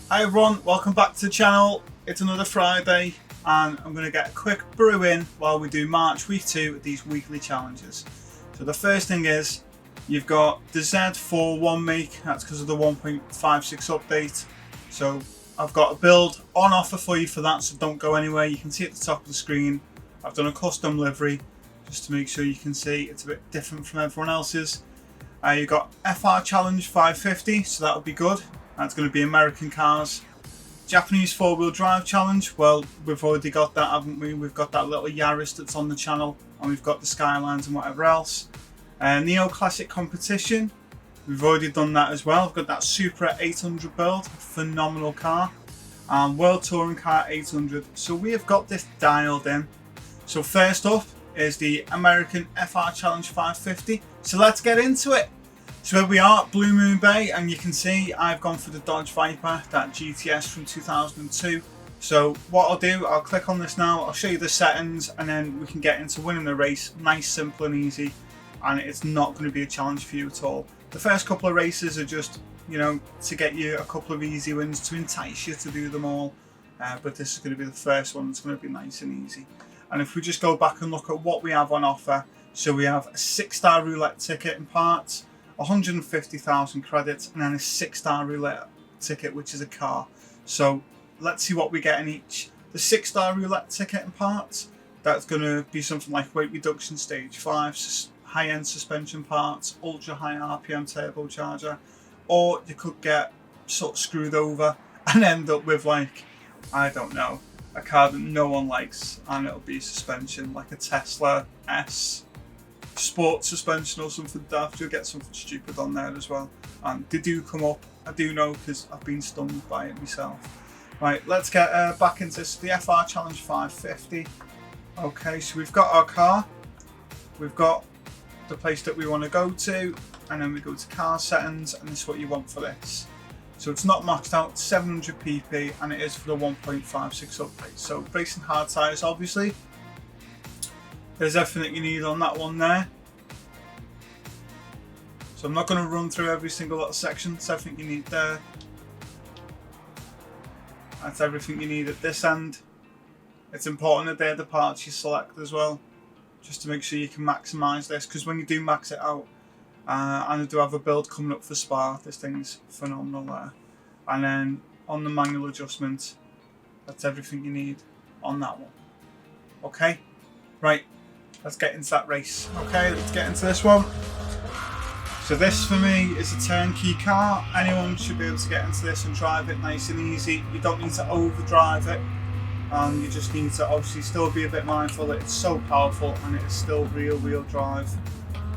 Hi everyone, welcome back to the channel. It's another Friday and I'm going to get a quick brew in while we do March week 2 of these weekly challenges. So the first thing is you've got the Z4 one make, that's because of the 1.56 update. So I've got a build on offer for you for that, so don't go anywhere. You can see at the top of the screen I've done a custom livery just to make sure you can see it's a bit different from everyone else's. You've got FR Challenge 550, so that'll be good. That's going to be American cars. Japanese four-wheel drive challenge, well, we've already got that, haven't we? We've got that little Yaris that's on the channel, and we've got the Skylines and whatever else. Neo Classic competition, we've already done that as well. We've got that Supra 800 build, phenomenal car, and World Touring Car 800. So we have got this dialed in. So first up is the American FR Challenge 550. So let's get into it. So here we are, Blue Moon Bay, and you can see I've gone for the Dodge Viper, that GTS from 2002. So what I'll do, I'll click on this now, I'll show you the settings, and then we can get into winning the race. Nice, simple and easy, and it's not going to be a challenge for you at all. The first couple of races are just, you know, to get you a couple of easy wins, to entice you to do them all. But this is going to be the first one that's going to be nice and easy. And if we just go back and look at what we have on offer, so we have a 6-star roulette ticket in parts, 150,000 credits, and then a 6-star roulette ticket, which is a car. So let's see what we get in each. The 6-star roulette ticket in parts, that's going to be something like weight reduction stage 5, high-end suspension parts, ultra high RPM turbocharger, or you could get sort of screwed over and end up with, like, I don't know, a car that no one likes, and it'll be suspension like a Tesla S sport suspension or something daft. You'll get something stupid on there as well, and they do come up, I do know, because I've been stung by it myself. Right, let's get back into this. The FR Challenge 550. Okay, so we've got our car, we've got the place that we want to go to, and then we go to car settings, and this is what you want for this. So it's not maxed out, it's 700 pp, and it is for the 1.56 update. So racing hard tyres, obviously. There's everything you need on that one there. So I'm not going to run through every single little section. It's everything you need there. That's everything you need at this end. It's important that they're the parts you select as well, just to make sure you can maximise this, because when you do max it out, and I do have a build coming up for Spa, this thing's phenomenal there. And then on the manual adjustment, that's everything you need on that one. Okay, right, let's get into that race. Okay, let's get into this one. So this for me is a turnkey car. Anyone should be able to get into this and drive it nice and easy. You don't need to overdrive it, and you just need to obviously still be a bit mindful that it's so powerful and it is still rear wheel drive.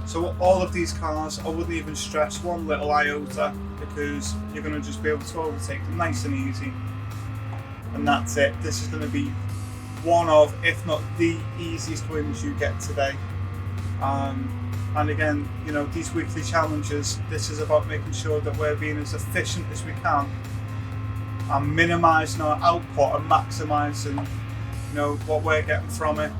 So all of these cars, I wouldn't even stress one little iota, because you're going to just be able to overtake them nice and easy. And that's it. This is going to be one of, if not the easiest wins you get today. And again, you know, these weekly challenges, this is about making sure that we're being as efficient as we can and minimising our output and maximising, you know, what we're getting from it.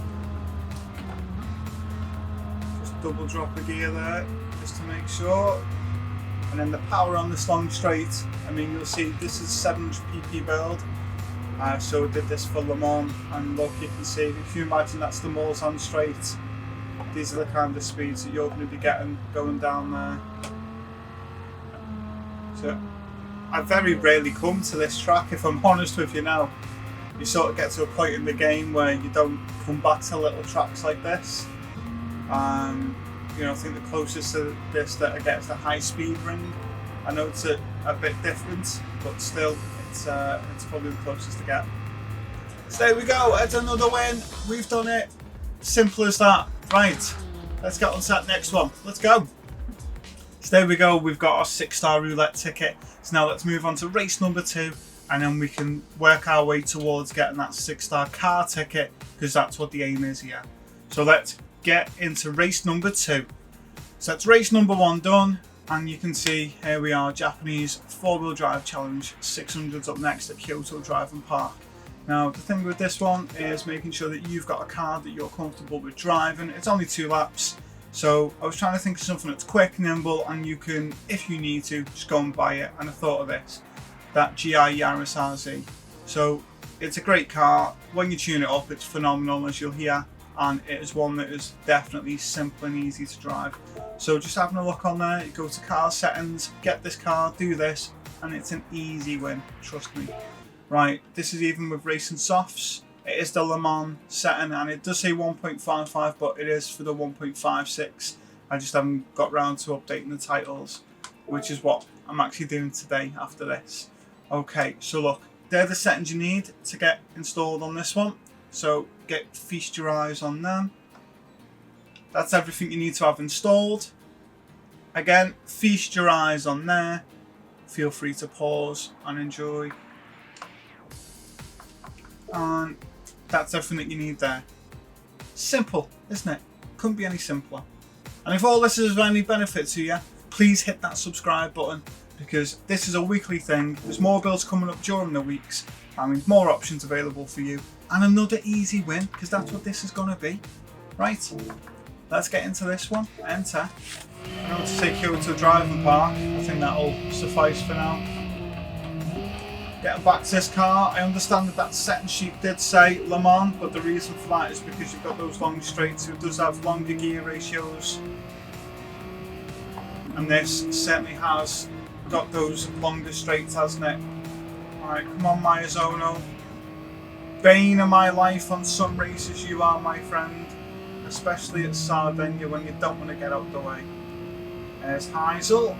Double drop a gear there just to make sure, and then the power on this long straight. I mean, you'll see this is 700 pp build, so I did this for Le Mans, and look, you can see, if you imagine that's the Mulsanne straight, these are the kind of speeds that you're going to be getting going down there. So I very rarely come to this track, if I'm honest with you now. You sort of get to a point in the game where you don't come back to little tracks like this. You know, I think the closest to this that I get is the High Speed Ring. I know it's a bit different, but still, it's probably the closest to get. So there we go, it's another win. We've done it. Simple as that. Right, let's get on to that next one. Let's go. So there we go, we've got our 6-star roulette ticket. So now let's move on to race number 2, and then we can work our way towards getting that 6-star car ticket, because that's what the aim is here. So let's get into race number 2. So that's race number 1 done, and you can see here we are, Japanese 4-wheel drive challenge, 600's up next at Kyoto Driving Park. Now the thing with this one is making sure that you've got a car that you're comfortable with driving. It's only 2 laps, so I was trying to think of something that's quick, nimble, and you can, if you need to, just go and buy it. And I thought of this. that GI Yaris RZ. So it's a great car. When you tune it up, it's phenomenal, as you'll hear, and it is one that is definitely simple and easy to drive. So just having a look on there, you go to car settings, get this car, do this, and it's an easy win, trust me. Right, this is even with racing softs. It is the Le Mans setting, and it does say 1.55, but it is for the 1.56. I just haven't got round to updating the titles, which is what I'm actually doing today after this. Okay, so look, they're the settings you need to get installed on this one. So feast your eyes on them. That's everything you need to have installed. Again, feast your eyes on there. Feel free to pause and enjoy. And that's everything that you need there. Simple, isn't it? Couldn't be any simpler. And if all this is of any benefit to you, please hit that subscribe button, because this is a weekly thing. There's more builds coming up during the weeks. I mean, more options available for you. And another easy win, because that's what this is going to be. Right, let's get into this one. Enter. I'm going to take you over to the driving park. I think that'll suffice for now. Getting back to this car, I understand that setting sheet did say Le Mans, but the reason for that is because you've got those long straights, so it does have longer gear ratios. And this certainly has got those longer straights, hasn't it? Alright, come on, Maiazono. Bane of my life on some races you are, my friend. Especially at Sardinia when you don't want to get out the way. There's Heisel.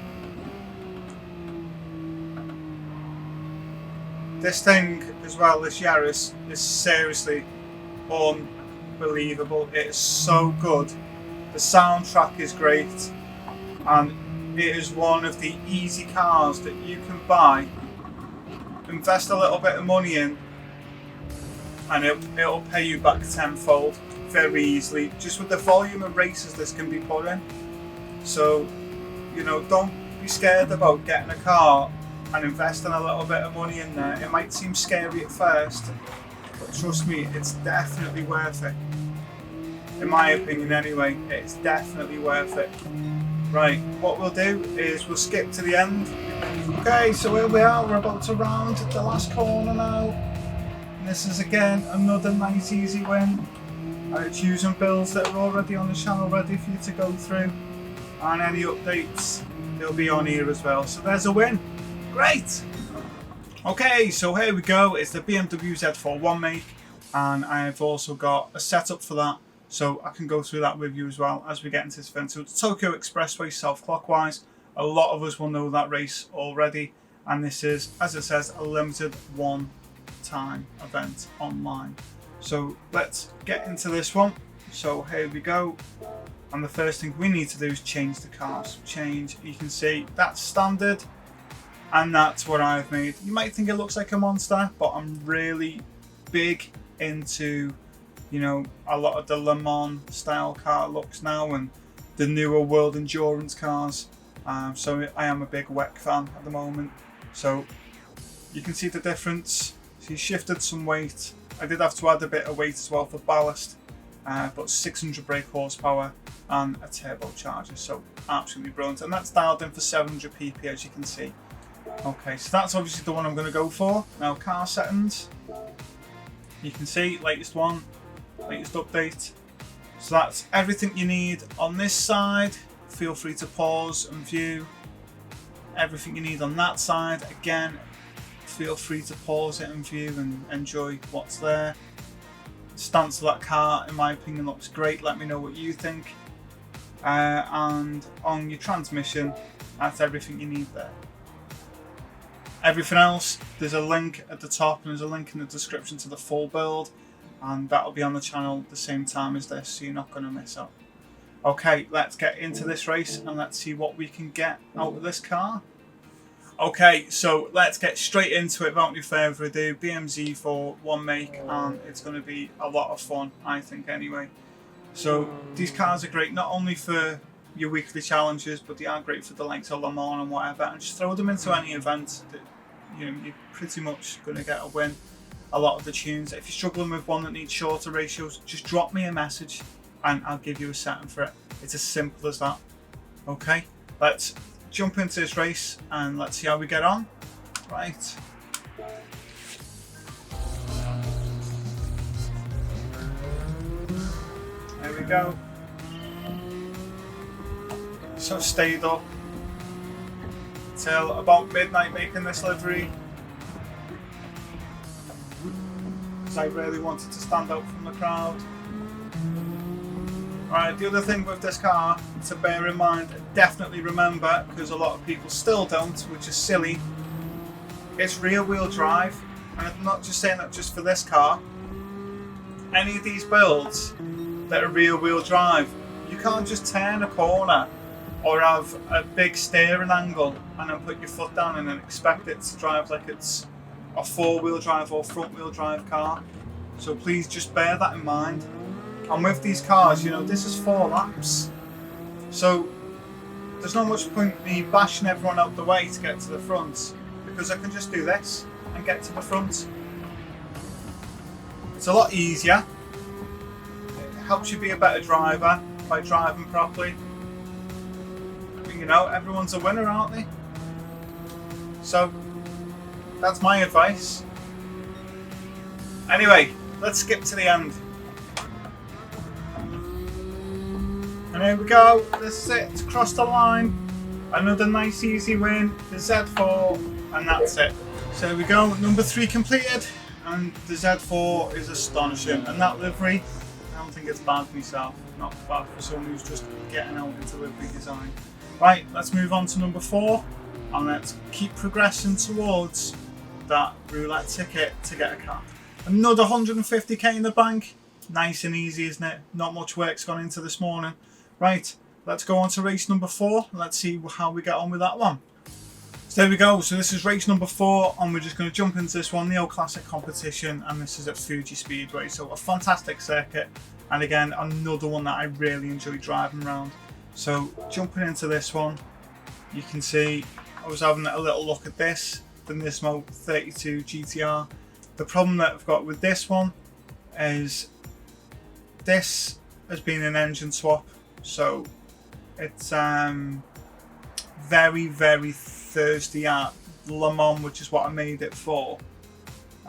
This thing as well, this Yaris, is seriously unbelievable. It is so good. The soundtrack is great, and it is one of the easy cars that you can buy, invest a little bit of money in, and it'll pay you back tenfold very easily, just with the volume of races this can be put in. So, you know, don't be scared about getting a car and investing a little bit of money in there. It might seem scary at first, but trust me, it's definitely worth it. In my opinion anyway, it's definitely worth it. Right, what we'll do is we'll skip to the end. Okay, so here we are, we're about to round the last corner now. And this is again another nice easy win. It's using builds that are already on the channel ready for you to go through. And any updates, they'll be on here as well. So there's a win. Great! Okay, so here we go. It's the BMW Z4 one make, and I've also got a setup for that, so I can go through that with you as well as we get into this event. So it's Tokyo Expressway self-clockwise. A lot of us will know that race already, and this is, as it says, a limited one-time event online. So let's get into this one. So here we go, and the first thing we need to do is change the cars. Change, you can see that's standard. And that's what I've made. You might think it looks like a monster, but I'm really big into, you know, a lot of the Le Mans style car looks now and the newer world endurance cars. So I am a big WEC fan at the moment. So you can see the difference. So he shifted some weight. I did have to add a bit of weight as well for ballast, but 600 brake horsepower and a turbocharger. So absolutely brilliant. And that's dialed in for 700 pp, as you can see. Okay, so that's obviously the one I'm going to go for. Now, car settings. You can see, latest one, latest update. So that's everything you need on this side. Feel free to pause and view. Everything you need on that side. Again, feel free to pause it and view and enjoy what's there. Stance of that car, in my opinion, looks great. Let me know what you think. And on your transmission, that's everything you need there. Everything else, there's a link at the top and there's a link in the description to the full build, and that'll be on the channel at the same time as this, so you're not going to miss out. Okay, let's get into this race and let's see what we can get out of this car. Okay, so let's get straight into it without any further ado. BMW Z4 one make, and it's going to be a lot of fun, I think anyway. So these cars are great not only for your weekly challenges, but they are great for the likes of Le Mans and whatever, and just throw them into any event that, you know, you're pretty much going to get a win. A lot of the tunes, if you're struggling with one that needs shorter ratios, just drop me a message and I'll give you a setting for it. It's as simple as that. Okay, let's jump into this race and let's see how we get on. Right. There we go. So stayed up till about midnight making this livery, because I really wanted to stand out from the crowd. Right, the other thing with this car to bear in mind, definitely remember, because a lot of people still don't, which is silly, it's rear wheel drive. And I'm not just saying that just for this car. Any of these builds that are rear wheel drive, you can't just turn a corner or have a big steering angle and then put your foot down and then expect it to drive like it's a four-wheel drive or front-wheel drive car. So please just bear that in mind. And with these cars, you know, this is 4 laps. So there's not much point me bashing everyone out the way to get to the front, because I can just do this and get to the front. It's a lot easier. It helps you be a better driver by driving properly. You know, everyone's a winner, aren't they? So that's my advice. Anyway, let's skip to the end. And here we go. This is it. It's crossed the line. Another nice easy win. The Z4, and that's it. So here we go. Number 3 completed, and the Z4 is astonishing. And that livery, I don't think it's bad myself. Not bad for someone who's just getting out into livery design. Right, let's move on to number 4, and let's keep progressing towards that roulette ticket to get a car. Another 150k in the bank. Nice and easy, isn't it? Not much work's gone into this morning. Right, let's go on to race number 4. Let's see how we get on with that one. So there we go. So this is race number 4, and we're just going to jump into this one, the Neo Classic competition, and this is at Fuji Speedway. So a fantastic circuit, and again, another one that I really enjoy driving around. So jumping into this one, you can see I was having a little look at this, the Nismo 32 GTR. The problem that I've got with this one is this has been an engine swap, so it's very, very thirsty at Le Mans, which is what I made it for.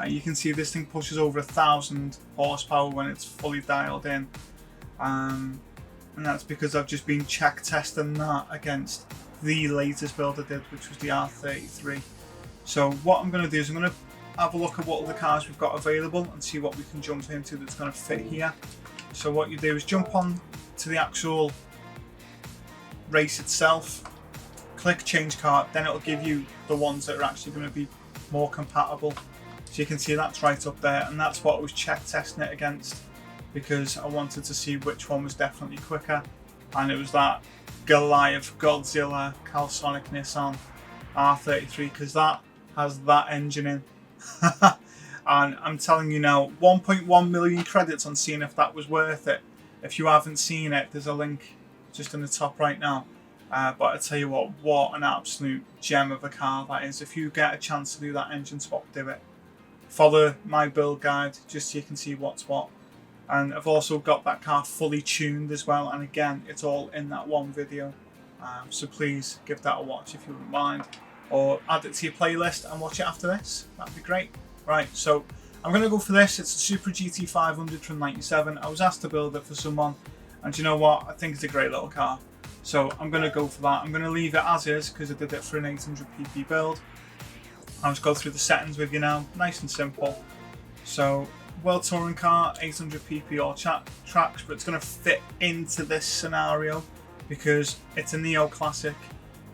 You can see this thing pushes over 1,000 horsepower when it's fully dialed in. And that's because I've just been check testing that against the latest build I did, which was the R33. So what I'm going to do is I'm going to have a look at what other cars we've got available and see what we can jump into that's going to fit here. So what you do is jump on to the actual race itself, click change car, then it'll give you the ones that are actually going to be more compatible. So you can see that's right up there, and that's what I was check testing it against, because I wanted to see which one was definitely quicker, and it was that Goliath Godzilla Calsonic Nissan R33, because that has that engine in. And I'm telling you now, 1.1 million credits on seeing if that was worth it. If you haven't seen it, there's a link just in the top right now. But I tell you what an absolute gem of a car that is. If you get a chance to do that engine swap, do it. Follow my build guide just so you can see what's what. And I've also got that car fully tuned as well, and again, it's all in that one video. So please give that a watch if you wouldn't mind, or add it to your playlist and watch it after this. That'd be great. Right, so I'm going to go for this. It's a Super GT 500 from '97. I was asked to build it for someone, and you know what? I think it's a great little car. So I'm going to go for that. I'm going to leave it as is because I did it for an 800 pp build. I'll just go through the settings with you now, nice and simple. So World Touring car, 800 pp all tracks, but it's going to fit into this scenario because it's a Neo Classic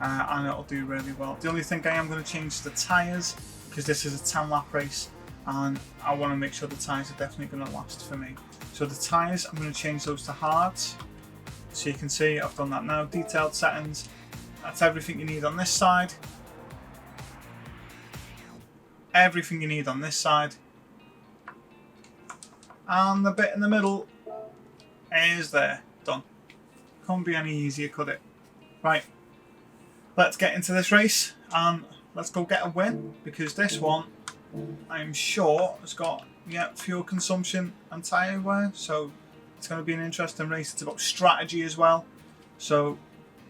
and it'll do really well. The only thing I am going to change is the tyres, because this is a 10 lap race and I want to make sure the tyres are definitely going to last for me. So the tyres, I'm going to change those to hards. So you can see I've done that now. Detailed settings, that's everything you need on this side. Everything you need on this side. And the bit in the middle is there. Done. Can't be any easier, could it? Right. Let's get into this race and let's go get a win, because this one I'm sure has got fuel consumption and tyre wear, so it's going to be an interesting race. It's about strategy as well, so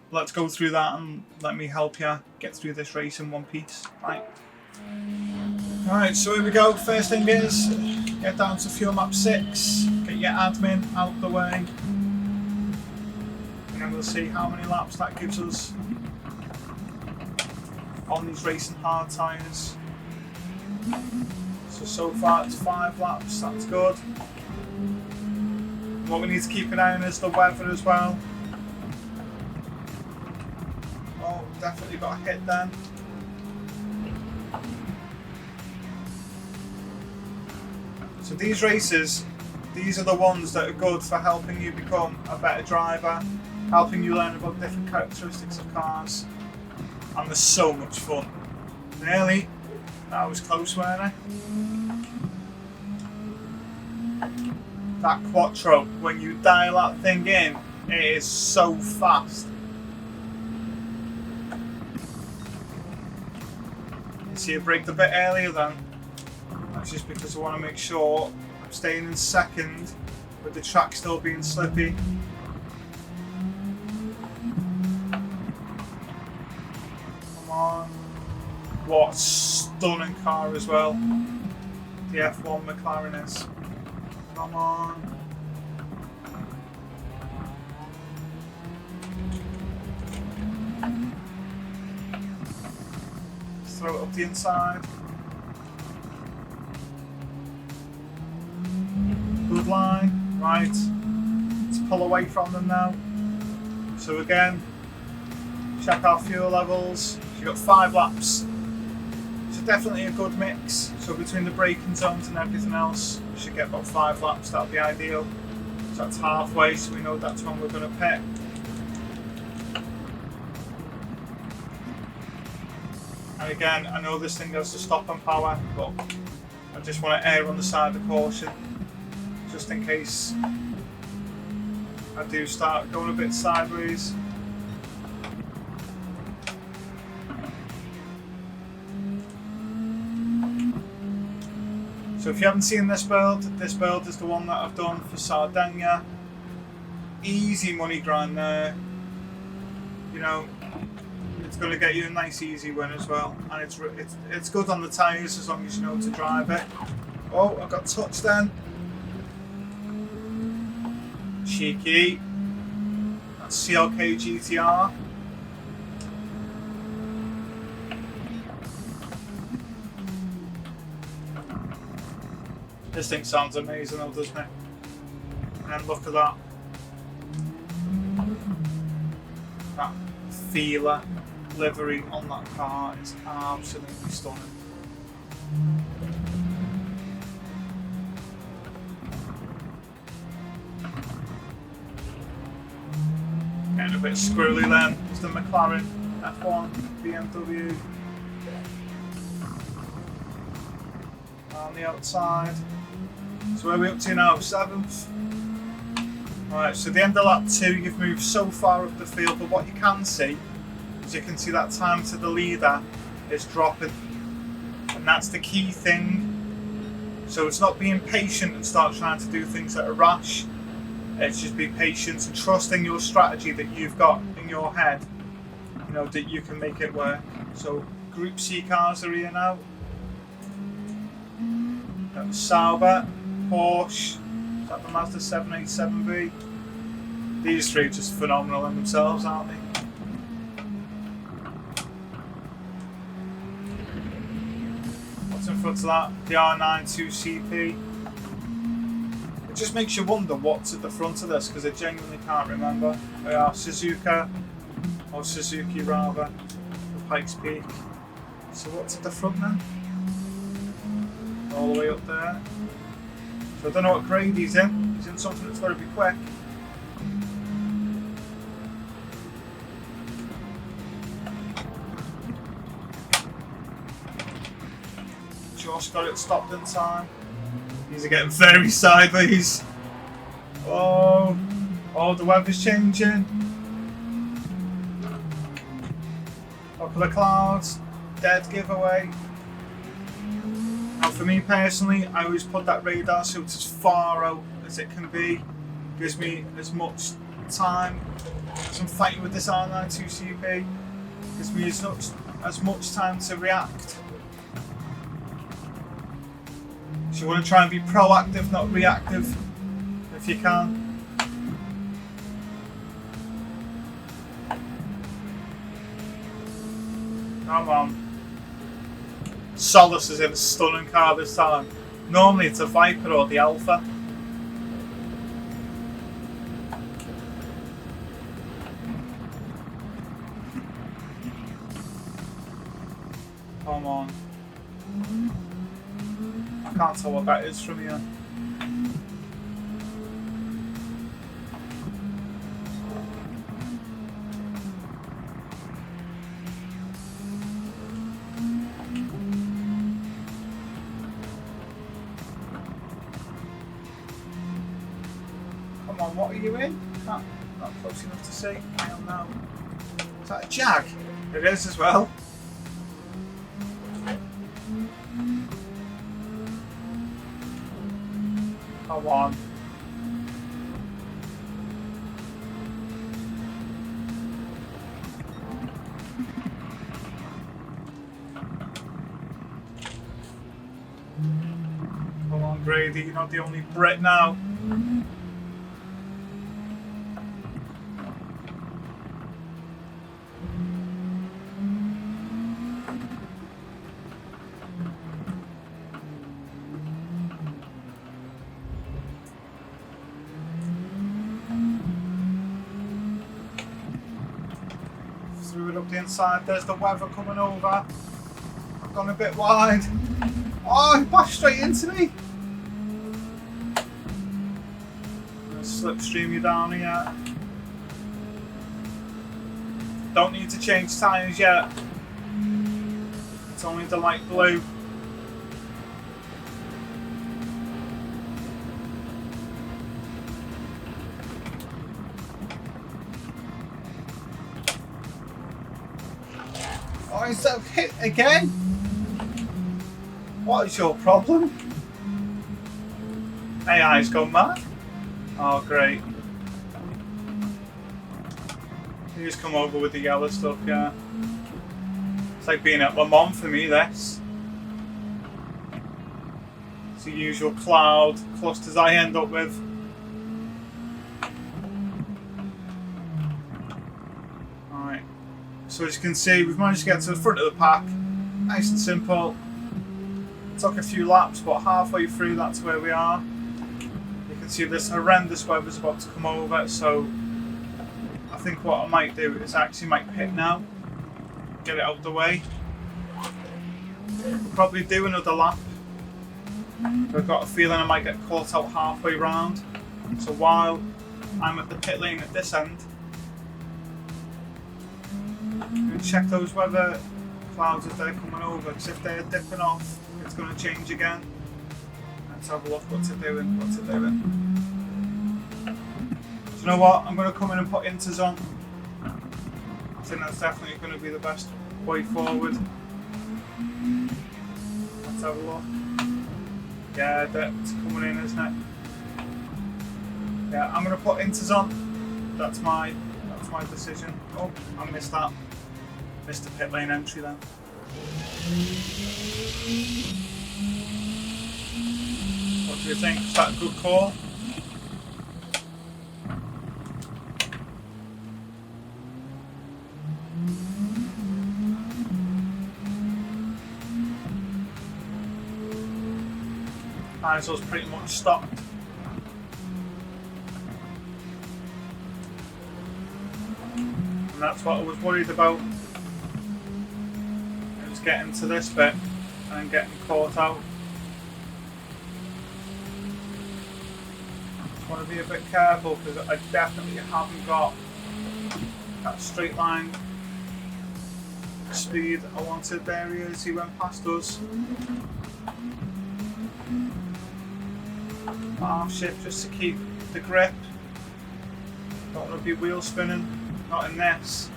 let's go through that and let me help you get through this race in one piece. Right, Alright, so here we go. First thing is, get down to fuel map 6, get your admin out of the way, and then we'll see how many laps that gives us on these racing hard tyres. So far it's 5 laps, that's good. What we need to keep an eye on is the weather as well. Oh, definitely got a hit then. So these races, these are the ones that are good for helping you become a better driver, helping you learn about different characteristics of cars, and they're so much fun. Nearly, that was close, weren't I? That Quattro, when you dial that thing in, it is so fast. You see it braked a bit earlier then. That's just because I want to make sure I'm staying in second with the track still being slippy. Come on. What a stunning car as well. The F1 McLaren is. Come on. Throw it up the inside. Good line. Right. Let's pull away from them now. So again, check our fuel levels. You've got 5 laps. So definitely a good mix. So between the braking zones and everything else, we should get about 5 laps. That'll be ideal. So that's halfway, so we know that's when we're going to pit. And again, I know this thing has to stop on power, but I just want to err on the side of caution, just in case I do start going a bit sideways. So if you haven't seen this build is the one that I've done for Sardinia. Easy money grind there. You know, it's going to get you a nice easy win as well, and it's good on the tyres as long as you know to drive it. Oh, I got touched then. Cheeky. That's CLK GTR. This thing sounds amazing though, doesn't it? And then look at that. That feeler livery on that car is absolutely stunning. Getting a bit squirrely then. It's the McLaren F1 BMW on the outside. So where are we up to now? 7th. Alright, so the end of lap 2, you've moved so far up the field, but what you can see is you can see that time to the leader is dropping. And that's the key thing. So it's not being patient and start trying to do things that are rash. It's just be patient and trusting your strategy that you've got in your head, you know, that you can make it work. So Group C cars are here now. Sauber, Porsche, is that the Mazda 787B? These three are just phenomenal in themselves, aren't they? What's in front of that? The R92CP. It just makes you wonder what's at the front of this, because I genuinely can't remember. They are Suzuka, or Suzuki rather, with Pikes Peak. So what's at the front then? All the way up there. So I don't know what grade he's in. He's in something that's got to be quick. Josh got it stopped in time. These are getting very sideways. Oh, the weather's changing. Couple of clouds. Dead giveaway. Now for me personally, I always put that radar so it's as far out as it can be. Gives me as much time as I'm fighting with this R92CP. Gives me as much time to react So you want to try and be proactive, not reactive, if you can. Come on. Solus is in a stunning car this time. Normally it's a Viper or the Alpha. Come on. I can't tell what that is from here. Come on, what are you in? Not close enough to see. I don't know. Is that a Jag? It is as well. Come on. Come on, Brady, you're not the only Brit now. Threw it up the inside, there's the weather coming over. I've gone a bit wide. Oh, he bashed straight into me. I'm going to slipstream you down here. Don't need to change tyres yet. It's only the light blue. Oh, is that hit again? What is your problem? AI's gone mad? Oh, great. You just come over with the yellow stuff, yeah. It's like being at Le Mans for me, this. It's the usual cloud clusters I end up with. Alright. So as you can see, we've managed to get to the front of the pack. Nice and simple. Took a few laps, but halfway through that's where we are. You can see this horrendous weather's about to come over, so I think what I might do is actually might pit now, get it out of the way. We'll probably do another lap. I've got a feeling I might get caught out halfway round. So while I'm at the pit lane at this end, I'm going to check those weather clouds if they're coming over, because if they're dipping off, it's going to change again. Let's have a look what's it doing, what's it doing. Do you know what? I'm going to come in and put inters on. I think that's definitely going to be the best way forward. Let's have a look. Yeah, that's coming in, isn't it? Yeah, I'm going to put inters on. That's my decision. Oh, I missed that. Missed the pit lane entry then. What do you think? Is that a good call? ISO's pretty much stopped. And that's what I was worried about. It was getting to this bit and getting caught out. Just want to be a bit careful because I definitely haven't got that straight line speed I wanted. There he is, he went past us. Half shift just to keep the grip. Don't want to be wheel spinning, not in this.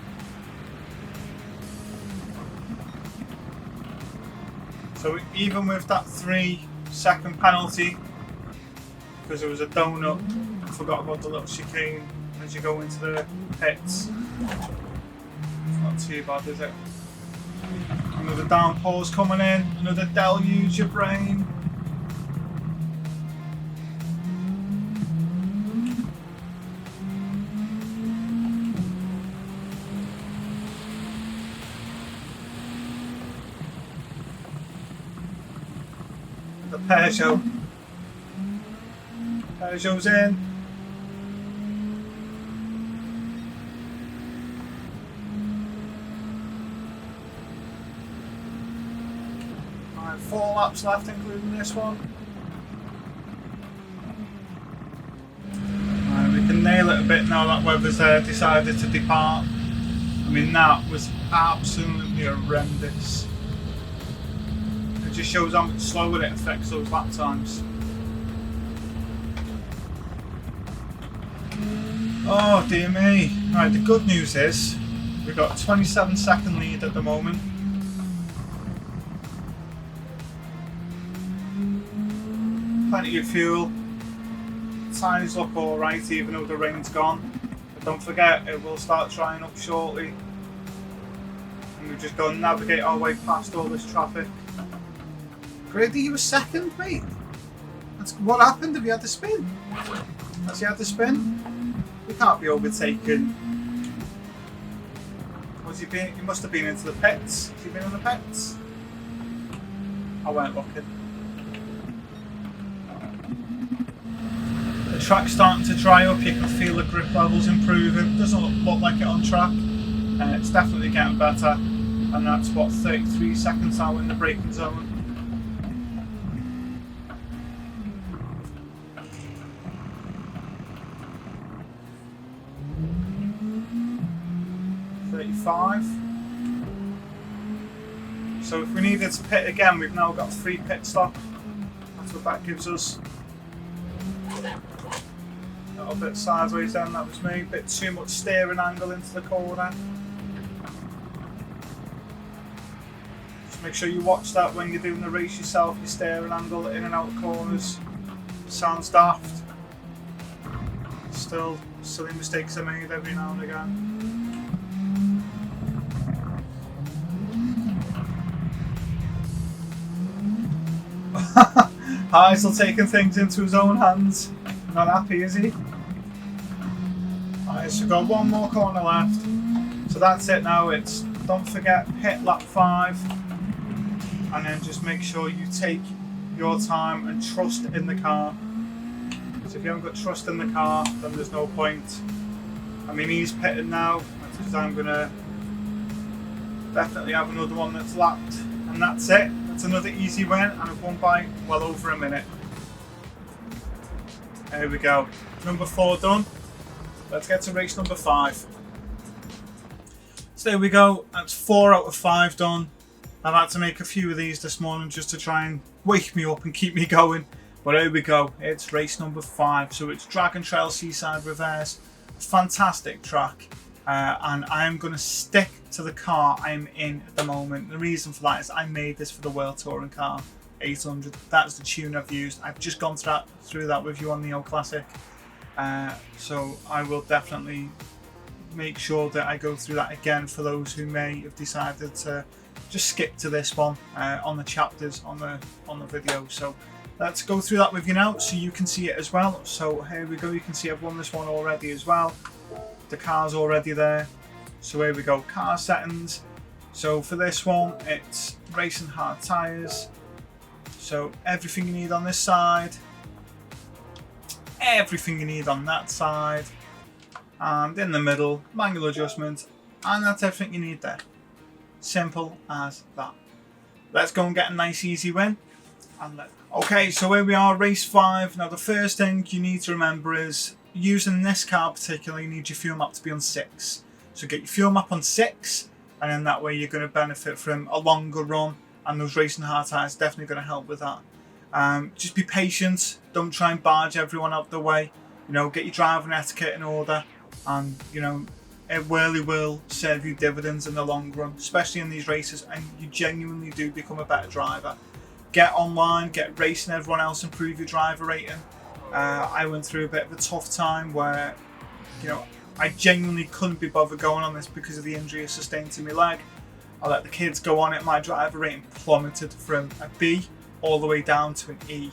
So even with that 3-second penalty, because there was a donut, I forgot about the little chicane as you go into the pits. It's not too bad, is it? Another downpour's coming in, another deluge of rain. The Peugeot's in. Alright, 4 laps left including this one. Alright, we can nail it a bit now that Weber's decided to depart. I mean, that was absolutely horrendous. It just shows how much slower it affects those lap times. Oh dear me. Right, the good news is we've got a 27-second lead at the moment. Plenty of fuel. Tyres look alright even though the rain's gone. But don't forget, it will start drying up shortly. And we've just got to navigate our way past all this traffic. Grady, you were second, mate. What happened? Have you had the spin? Has he had the spin? He can't be overtaken. Was he been? He must have been into the pits. Has he been in the pits? I weren't looking. The track's starting to dry up. You can feel the grip levels improving. Doesn't look like it on track. It's definitely getting better. And that's what, 33 seconds now in the braking zone. So if we needed to pit again, we've now got a free pit stop. That's what that gives us. A little bit sideways then, that was me. A bit too much steering angle into the corner. Just make sure you watch that when you're doing the race yourself, your steering angle in and out of corners. Sounds daft. Still, silly mistakes are made every now and again. Heisel taking things into his own hands. Not happy, is he? Alright, so we've got one more corner left. So that's it now. It's, don't forget, hit lap 5. And then just make sure you take your time and trust in the car. So if you haven't got trust in the car, then there's no point. I mean, he's pitting now. That's because I'm going to definitely have another one that's lapped. And that's it. That's another easy win, and I've won by well over a minute. There we go. Number 4 done. Let's get to race number 5. So there we go. That's 4 out of 5 done. I've had to make a few of these this morning just to try and wake me up and keep me going. But here we go. It's race number 5. So it's Dragon Trail Seaside Reverse. A fantastic track. And I'm going to stick to the car I'm in at the moment. The reason for that is I made this for the World Touring Car 800. That's the tune I've used. I've just gone through that with you on the Neo Classic. So I will definitely make sure that I go through that again for those who may have decided to just skip to this one on the chapters on the video. So let's go through that with you now so you can see it as well. So here we go. You can see I've won this one already as well. The car's already there. So here we go, car settings. So for this one, it's racing hard tyres. So everything you need on this side, everything you need on that side, and in the middle, manual adjustment, and that's everything you need there. Simple as that. Let's go and get a nice easy win. Okay, so here we are, race 5. Now the first thing you need to remember is using this car particularly, you need your fuel map to be on 6. So get your fuel map on 6, and then that way you're going to benefit from a longer run, and those racing hard tyres are definitely going to help with that. Just be patient, don't try and barge everyone out the way, you know, get your driving etiquette in order, and you know, it really will serve you dividends in the long run, especially in these races, and you genuinely do become a better driver. Get online, get racing everyone else, improve your driver rating. I went through a bit of a tough time where, you know, I genuinely couldn't be bothered going on this because of the injury I sustained to my leg. I let the kids go on it, my driver rating plummeted from a B all the way down to an E.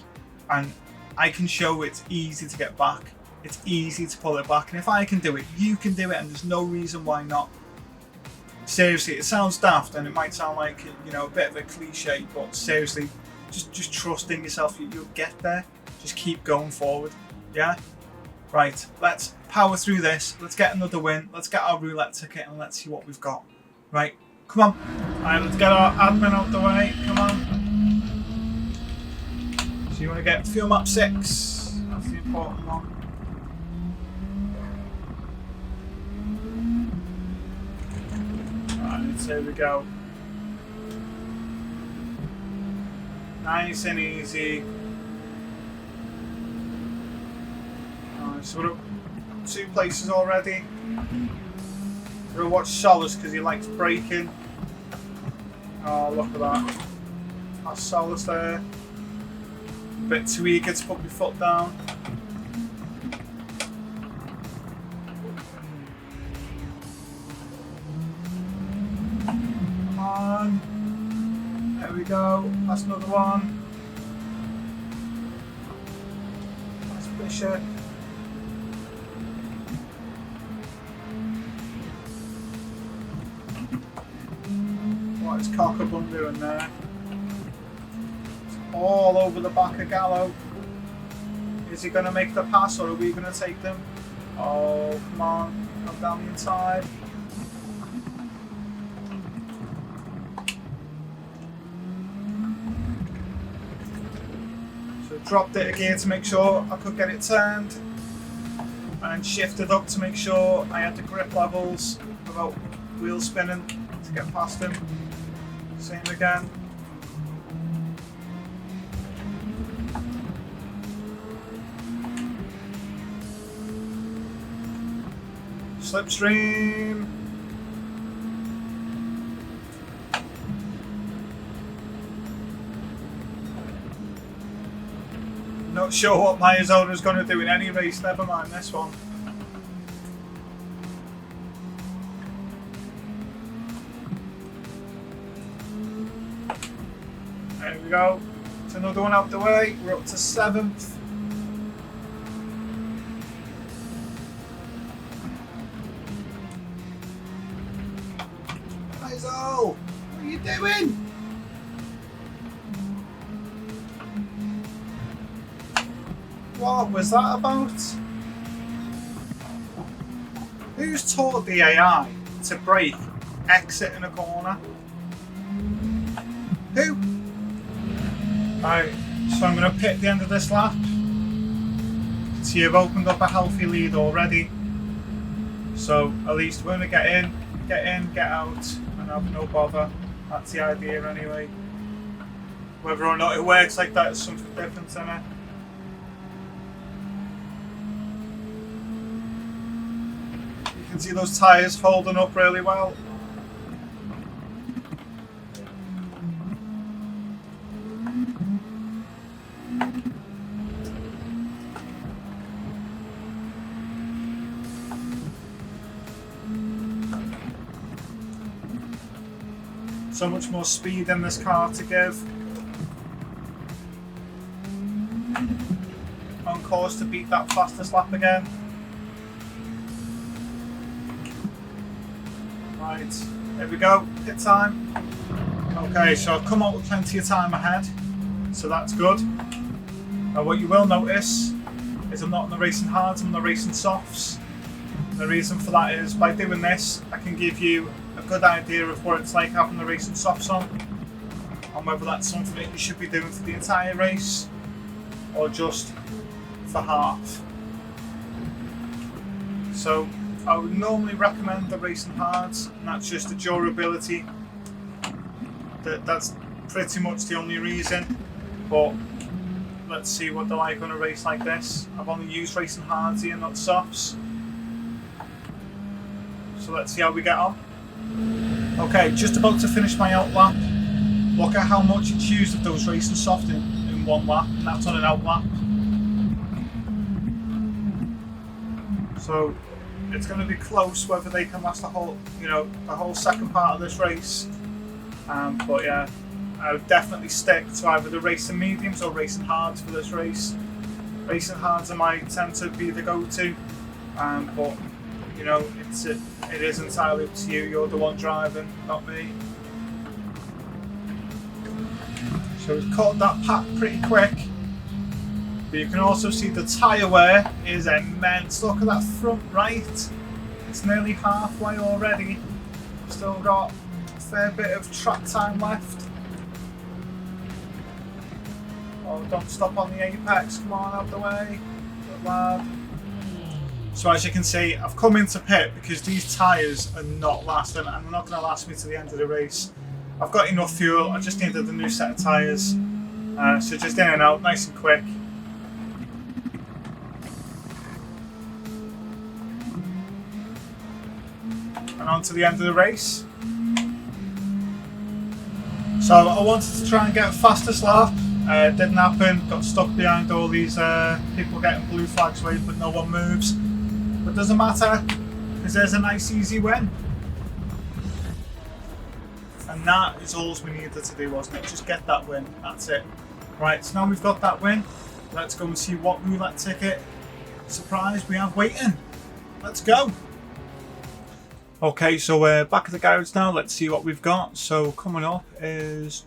And I can show it's easy to get back. It's easy to pull it back. And if I can do it, you can do it, and there's no reason why not. Seriously, it sounds daft and it might sound like, you know, a bit of a cliche, but seriously, just trust in yourself. You'll get there. Just keep going forward. Yeah. Right. Let's power through this. Let's get another win. Let's get our roulette ticket and let's see what we've got. Right. Come on. Alright, let's get our admin out the way. Come on. So you want to get fuel map 6. That's the important one. Right, here we go. Nice and easy. So we're up 2 places already. We're going to watch Solus because he likes braking. Oh, look at that. That's Solus there. A bit too eager to put my foot down. Come on. There we go. That's another one. That's Bishop. What's Cockabun doing there? It's all over the back of Gallo. Is he going to make the pass or are we going to take them? Oh, come on. Come down the inside. So dropped it again to make sure I could get it turned. And shifted up to make sure I had the grip levels without wheel spinning to get past him. Same again. Slipstream. Not sure what my Arizona is going to do in any race, never mind this one. There we go. It's another one out the way. We're up to 7th. Faisal, what are you doing? What was that about? Who's taught the AI to brake, exit in a corner? Who? Right, so I'm going to pit the end of this lap. So you've opened up a healthy lead already. So at least we're going to get in, get out, and have no bother. That's the idea anyway. Whether or not it works like that is something different, isn't it? You can see those tyres folding up really well. So much more speed in this car to give. On course to beat that fastest lap again. Right, there we go, pit time. Okay, so I've come out with plenty of time ahead, so that's good. Now what you will notice is I'm not on the racing hards, I'm on the racing softs. And the reason for that is by doing this, I can give you a good idea of what it's like having the racing softs on, and whether that's something that you should be doing for the entire race or just for half. So I would normally recommend the racing hards, and that's just the durability. That's pretty much the only reason, but let's see what they're like on a race like this. I've only used racing hards here, not softs. So let's see how we get on. Okay, just about to finish my out lap. Look at how much it's used of those racing soft in one lap, and that's on an out lap. So it's going to be close whether they can last the whole, the whole second part of this race. But yeah, I would definitely stick to either the racing mediums or racing hards for this race. Racing hards I might tend to be the go-to, but it is entirely up to you. You're the one driving, not me. So we've cut that pack pretty quick. But you can also see the tyre wear is immense. Look at that front right. It's nearly halfway already. Still got a fair bit of track time left. Oh, don't stop on the apex. Come on, out the way. Good lad. So as you can see, I've come into pit because these tyres are not lasting and they're not going to last me to the end of the race. I've got enough fuel, I just needed a new set of tyres. So just in and out, nice and quick. And on to the end of the race. So I wanted to try and get a fastest lap. Didn't happen, got stuck behind all these people getting blue flags waved but no one moves. But doesn't matter, because there's a nice easy win. And that is all we needed to do, wasn't it? Just get that win, that's it. Right, so now we've got that win, let's go and see what roulette ticket surprise we have waiting. Let's go. Okay, so we're back at the garage now, let's see what we've got. So coming up is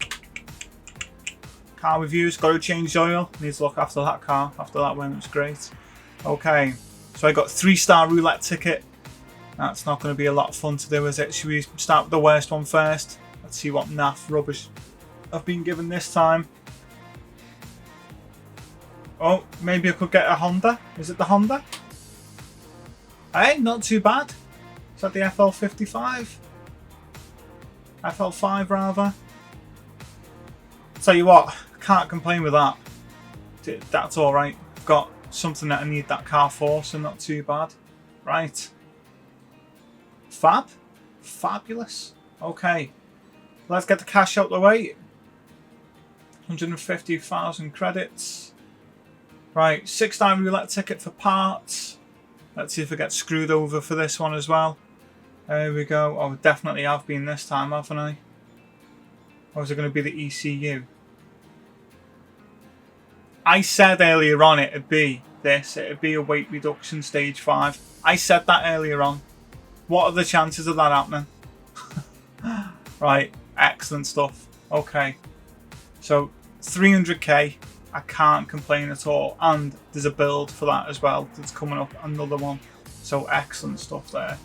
car reviews, got to change the oil, need to look after that car, after that win, it was great. Okay. So I got 3-star roulette ticket. That's not going to be a lot of fun to do, is it? Should we start with the worst one first? Let's see what naff rubbish I've been given this time. Oh, maybe I could get a Honda. Is it the Honda? Hey, not too bad. Is that the FL55? FL5 rather. Tell you what, I can't complain with that. That's alright. I've got something that I need that car for, so not too bad. Right. Fab. Fabulous. Okay. Let's get the cash out the way. 150,000 credits. Right. 6-star roulette ticket for parts. Let's see if I get screwed over for this one as well. There we go. Oh, definitely have been this time, haven't I? Or is it going to be the ECU? I said earlier on it'd be this. It'd be a weight reduction stage 5. I said that earlier on. What are the chances of that happening? Right. Excellent stuff. Okay. So 300k. I can't complain at all. And there's a build for that as well. That's coming up. Another one. So excellent stuff there.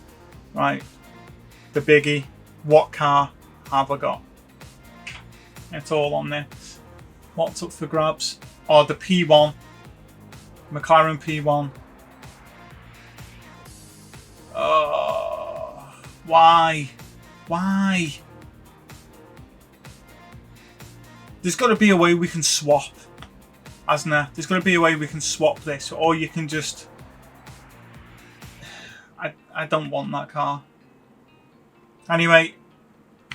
Right. The biggie. What car have I got? It's all on there. What's up for grabs? Oh, the P1. McLaren P1. Oh, why? Why? There's got to be a way we can swap, hasn't there? There's got to be a way we can swap this, or you can just... I don't want that car. Anyway,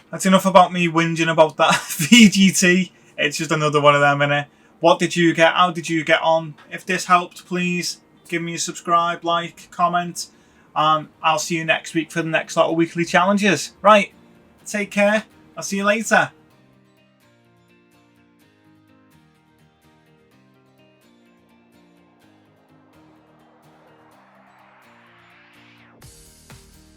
that's enough about me whinging about that VGT. It's just another one of them, innit? What did you get? How did you get on? If this helped, please give me a subscribe, like, comment. And I'll see you next week for the next lot of weekly challenges. Right, take care. I'll see you later.